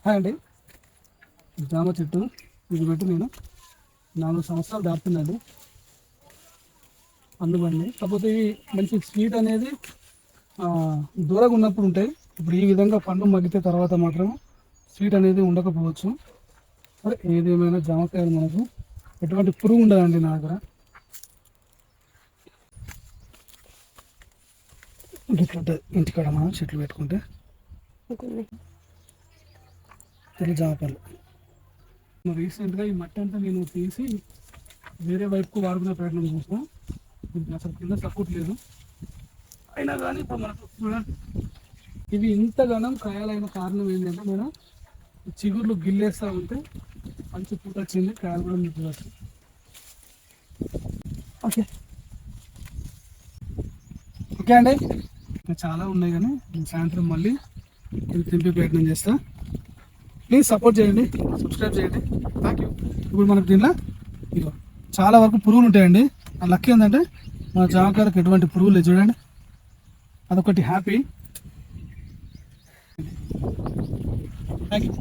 Hi అండి. జామ చెట్టు ఇది పెట్టి నేను 4 సంవత్సరాలు దాటుతుందండి. అందుకని కాకపోతే ఇవి మంచి స్వీట్ అనేది దూరంగా ఉన్నప్పుడు ఉంటాయి. ఇప్పుడు ఈ విధంగా పండు మగ్గితే తర్వాత మాత్రం స్వీట్ అనేది ఉండకపోవచ్చు. సరే ఏదేమైనా జామకాయలు మనకు ఎటువంటి పురుగు ఉండదండి నా దగ్గర. ఇట్లుంటుంది ఇంటికాడ మనం చెట్లు పెట్టుకుంటే తెల్ల జామకాయలు. రీసెంట్గా ఈ మట్టి అంతా నేను తీసి వేరే వైపుకు వాడుకునే ప్రయత్నం చేసిన. దీనికి అసలు కింద సపోర్ట్ లేదు. అయినా కానీ ఇప్పుడు మనకు చూడండి, ఇవి ఇంతగానం కాయాలైన కారణం ఏంటంటే నేను చిగుర్లు గిల్లేస్తూ ఉంటే మంచి పూట వచ్చింది, కాయలు కూడా మీకు వస్తాయి. ఓకే ఓకే అండి. ఇంకా చాలా ఉన్నాయి కానీ నేను సాయంత్రం మళ్ళీ ఇది తెంపే ప్రయత్నం చేస్తా. ప్లీజ్ సపోర్ట్ చేయండి, సబ్స్క్రైబ్ చేయండి. Thank you. ఇప్పుడు మనకు దీనిలో ఇదిగో చాలా వరకు పురుగులు ఉంటాయండి. ఆ లక్కీ ఏంటంటే మన జామకాయలకు ఎటువంటి పురుగులు లేదు చూడండి, అదొకటి హ్యాపీ. Thank you.